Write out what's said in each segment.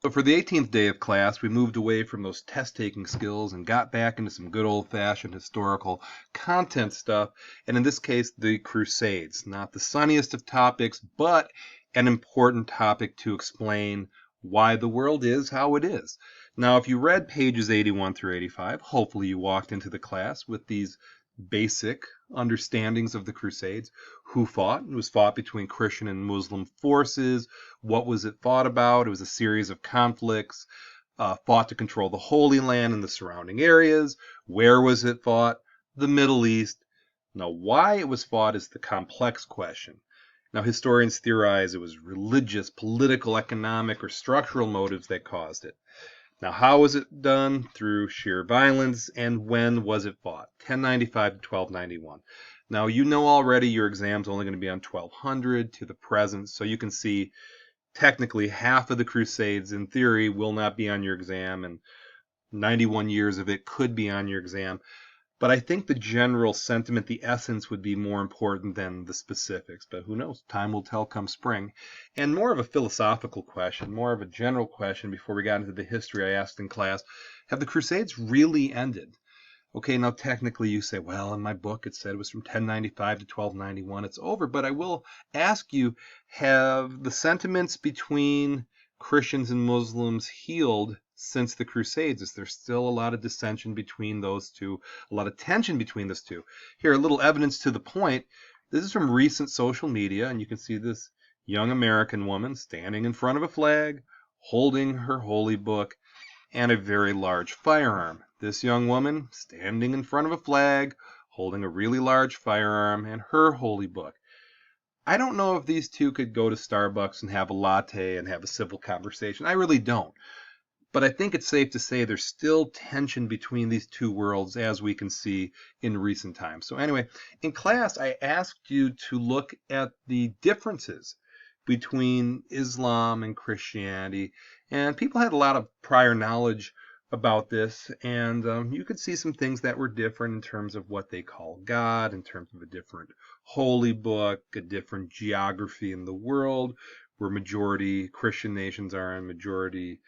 So for the 18th day of class, we moved away from those test-taking skills and got back into some good old-fashioned historical content stuff, and in this case, the Crusades. Not the sunniest of topics, but an important topic to explain why the world is how it is. Now, if you read pages 81 through 85, hopefully you walked into the class with these basic understandings of the Crusades. Who fought? It was fought between Christian and Muslim forces. What was it fought about? It was a series of conflicts fought to control the Holy Land and the surrounding areas. Where was it fought? The Middle East. Now, why it was fought is the complex question. Now, historians theorize it was religious, political, economic, or structural motives that caused it. Now, how was it done? Through sheer violence. And when was it fought? 1095 to 1291. Now, you know already your exam's only going to be on 1200 to the present, so you can see technically half of the Crusades, in theory, will not be on your exam, and 91 years of it could be on your exam. But I think the general sentiment, the essence, would be more important than the specifics. But who knows? Time will tell come spring. And more of a philosophical question, more of a general question before we got into the history I asked in class. Have the Crusades really ended? Okay, now technically you say, well, in my book it said it was from 1095 to 1291. It's over. But I will ask you, have the sentiments between Christians and Muslims healed since the Crusades? Is there still a lot of dissension between those two, a lot of tension between those two? Here, a little evidence to the point. This is from recent social media, and you can see this young American woman standing in front of a flag, holding her holy book, and a very large firearm. This young woman standing in front of a flag, holding a really large firearm, and her holy book. I don't know if these two could go to Starbucks and have a latte and have a civil conversation. I really don't. But I think it's safe to say there's still tension between these two worlds, as we can see in recent times. So anyway, in class, I asked you to look at the differences between Islam and Christianity. And people had a lot of prior knowledge about this, and you could see some things that were different in terms of what they call God, in terms of a different holy book, a different geography in the world, where majority Christian nations are and majority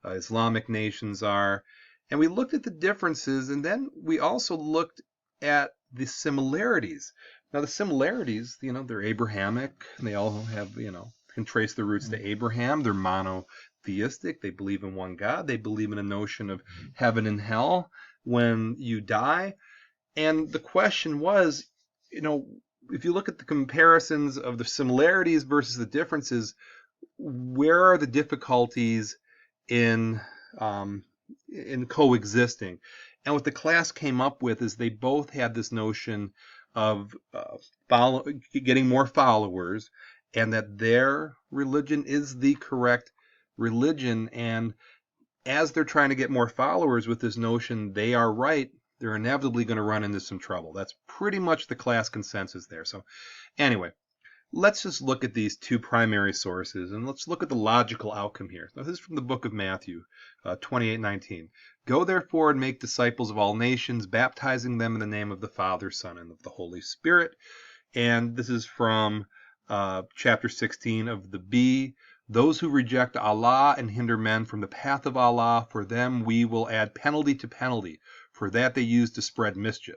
Islamic nations are. And we looked at the differences, and then we also looked at the similarities. Now, the similarities, they're Abrahamic, and they all have, can trace their roots to Abraham. They're monotheistic. They believe in one God. They believe in a notion of heaven and hell when you die. And the question was, if you look at the comparisons of the similarities versus the differences, where are the difficulties in coexisting? And what the class came up with is they both had this notion of getting more followers, and that their religion is the correct religion. And as they're trying to get more followers with this notion they are right, they're inevitably going to run into some trouble. That's pretty much the class consensus there. So anyway, let's just look at these two primary sources, and let's look at the logical outcome here. Now, this is from the book of Matthew, 28:19. Go therefore and make disciples of all nations, baptizing them in the name of the Father, Son, and of the Holy Spirit. And this is from chapter 16 of the B. Those who reject Allah and hinder men from the path of Allah, for them we will add penalty to penalty, for that they use to spread mischief.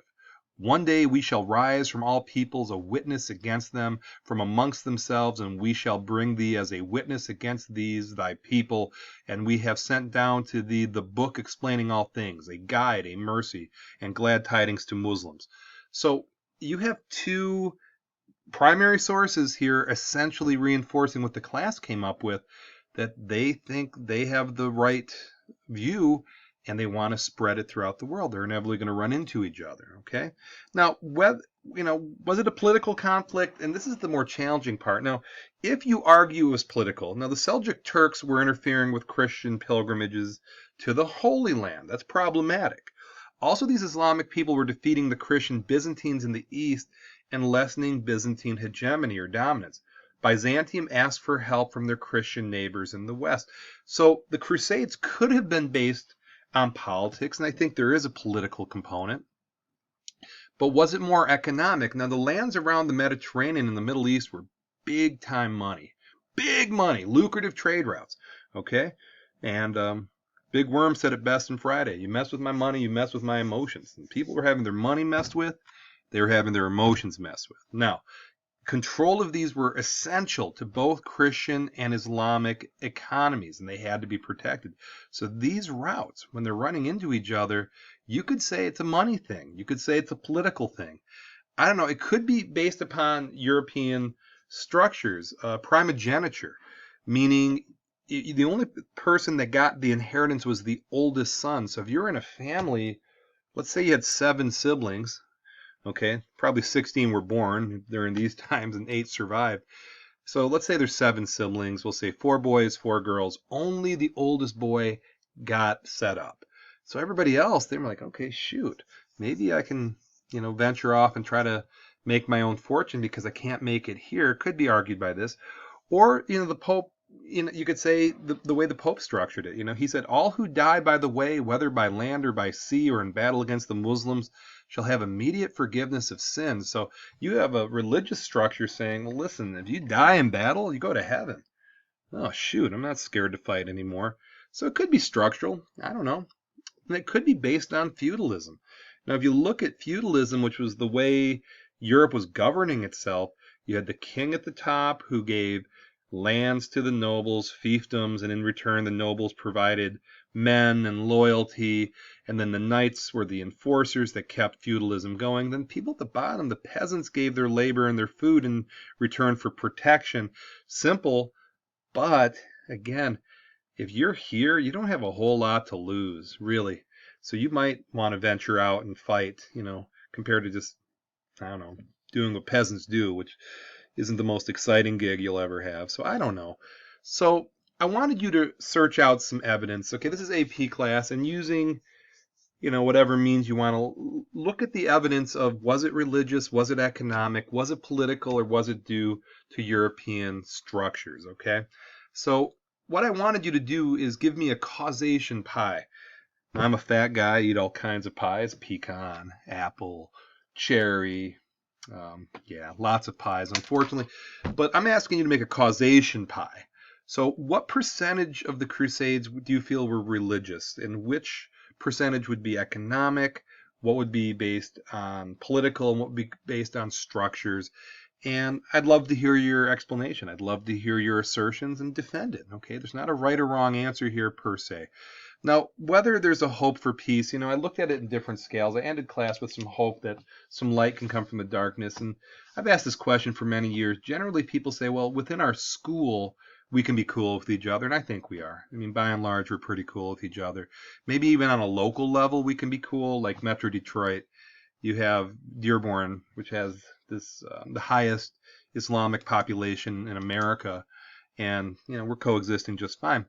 One day we shall rise from all peoples a witness against them from amongst themselves, and we shall bring thee as a witness against these thy people. And we have sent down to thee the book explaining all things, a guide, a mercy, and glad tidings to Muslims. So you have two primary sources here essentially reinforcing what the class came up with, that they think they have the right view and they want to spread it throughout the world. They're inevitably going to run into each other, okay? Now, was it a political conflict? And this is the more challenging part. Now, if you argue it was political, now the Seljuk Turks were interfering with Christian pilgrimages to the Holy Land. That's problematic. Also, these Islamic people were defeating the Christian Byzantines in the east and lessening Byzantine hegemony or dominance. Byzantium asked for help from their Christian neighbors in the west. So the Crusades could have been based on politics, and I think there is a political component. But was it more economic? Now, the lands around the Mediterranean and the Middle East were big-time money. Big money, lucrative trade routes, okay? And Big Worm said it best in Friday. You mess with my money, you mess with my emotions. And people were having their money messed with, they were having their emotions messed with. Now, control of these were essential to both Christian and Islamic economies, and they had to be protected. So these routes, when they're running into each other, you could say it's a money thing. You could say it's a political thing. I don't know. It could be based upon European structures, primogeniture, meaning the only person that got the inheritance was the oldest son. So if you're in a family, let's say you had 7 siblings, okay, probably 16 were born during these times and 8 survived. So let's say there's 7 siblings. We'll say 4 boys, 4 girls. Only the oldest boy got set up. So everybody else, they were like, okay, shoot, maybe I can, venture off and try to make my own fortune because I can't make it here. Could be argued by this. Or, the Pope, you could say the way the Pope structured it. He said, all who die by the way, whether by land or by sea or in battle against the Muslims, shall have immediate forgiveness of sins. So you have a religious structure saying, well, listen, if you die in battle, you go to heaven. Oh, shoot, I'm not scared to fight anymore. So it could be structural. I don't know. And it could be based on feudalism. Now, if you look at feudalism, which was the way Europe was governing itself, you had the king at the top who gave lands to the nobles, fiefdoms, and in return the nobles provided men and loyalty, and then the knights were the enforcers that kept feudalism going. Then people at the bottom, the peasants, gave their labor and their food in return for protection. Simple, but again, if you're here, you don't have a whole lot to lose, really. So you might want to venture out and fight, compared to just, I don't know, doing what peasants do, which isn't the most exciting gig you'll ever have. So I don't know. So I wanted you to search out some evidence. Okay, this is AP class, and using, whatever means you want to look at the evidence of, was it religious, was it economic, was it political, or was it due to European structures, okay? So what I wanted you to do is give me a causation pie. I'm a fat guy, I eat all kinds of pies, pecan, apple, cherry, yeah, lots of pies, unfortunately. But I'm asking you to make a causation pie. So what percentage of the Crusades do you feel were religious? And which percentage would be economic? What would be based on political? And what would be based on structures? And I'd love to hear your explanation. I'd love to hear your assertions and defend it. Okay, there's not a right or wrong answer here per se. Now, whether there's a hope for peace, I looked at it in different scales. I ended class with some hope that some light can come from the darkness. And I've asked this question for many years. Generally, people say, well, within our school, we can be cool with each other. And I think we are. By and large, we're pretty cool with each other. Maybe even on a local level, we can be cool, like Metro Detroit. You have Dearborn, which has this the highest Islamic population in America. And, we're coexisting just fine.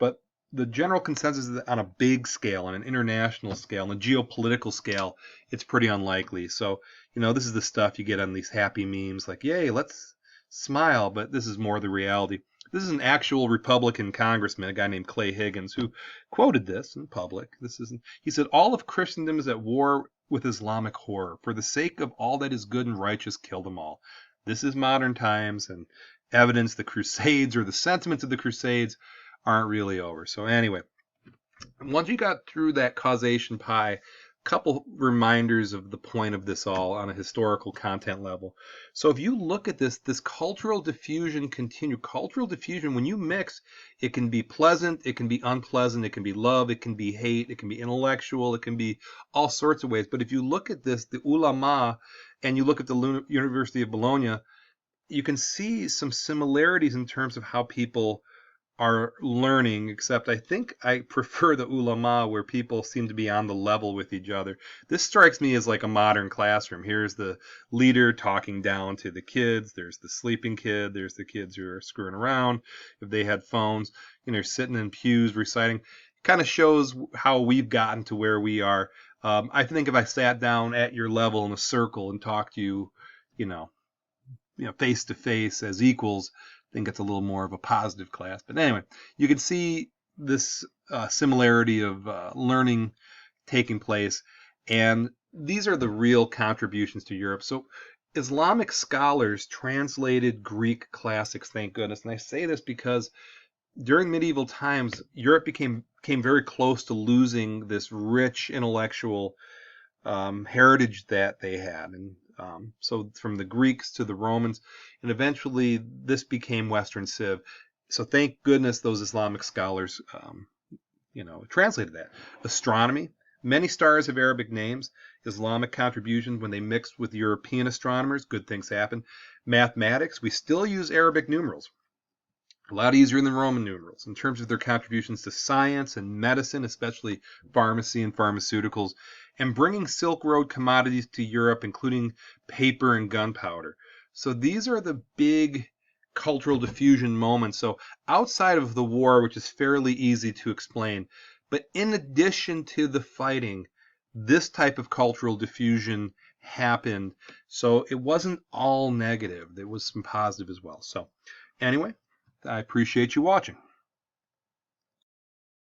But the general consensus is that on a big scale, on an international scale, on a geopolitical scale, it's pretty unlikely. So, this is the stuff you get on these happy memes like, yay, let's smile, but this is more the reality. This is an actual Republican congressman, a guy named Clay Higgins, who quoted this in public. He said, all of Christendom is at war with Islamic horror. For the sake of all that is good and righteous, kill them all. This is modern times, and evidence the Crusades or the sentiments of the Crusades aren't really over. So anyway, once you got through that causation pie, a couple reminders of the point of this all on a historical content level. So if you look at this cultural diffusion cultural diffusion, when you mix, it can be pleasant, it can be unpleasant, it can be love, it can be hate, it can be intellectual, it can be all sorts of ways. But if you look at this, the ulama, and you look at the University of Bologna, you can see some similarities in terms of how people are learning, except I think I prefer the ulama where people seem to be on the level with each other. This strikes me as like a modern classroom. Here's the leader talking down to the kids. There's the sleeping kid. There's the kids who are screwing around. If they had phones, sitting in pews reciting. It kind of shows how we've gotten to where we are. I think if I sat down at your level in a circle and talked to you, face to face as equals, I think it's a little more of a positive class. But anyway, you can see this similarity of learning taking place. And these are the real contributions to Europe. So Islamic scholars translated Greek classics, thank goodness. And I say this because during medieval times, Europe came very close to losing this rich intellectual heritage that they had. And so from the Greeks to the Romans, and eventually this became Western Civ. So thank goodness those Islamic scholars, translated that. Astronomy. Many stars have Arabic names. Islamic contributions, when they mixed with European astronomers, good things happened. Mathematics, we still use Arabic numerals. A lot easier than Roman numerals in terms of their contributions to science and medicine, especially pharmacy and pharmaceuticals, and bringing Silk Road commodities to Europe, including paper and gunpowder. So these are the big cultural diffusion moments. So outside of the war, which is fairly easy to explain, but in addition to the fighting, this type of cultural diffusion happened. So it wasn't all negative. There was some positive as well. So anyway, I appreciate you watching.